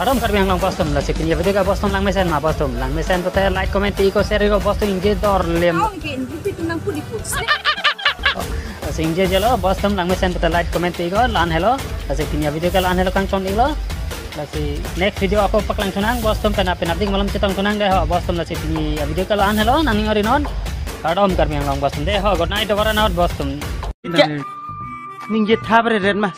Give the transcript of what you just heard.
Adam kami yang lang postum lah sekian ya video ka postum lang mesen tuh like comment iko share iko postum inje dor lem singje jelo postum lang mesen tuh like comment iko lan hello sekian ya video ka lan hello kang chon iko lasi next video aku paklang tunang postum pena penarting malam cetang tunang deh postum lah sekian ya video ka lan hello nani orinon Adam kami yang lang postum deh good night orang out postum ninje thabre ren mah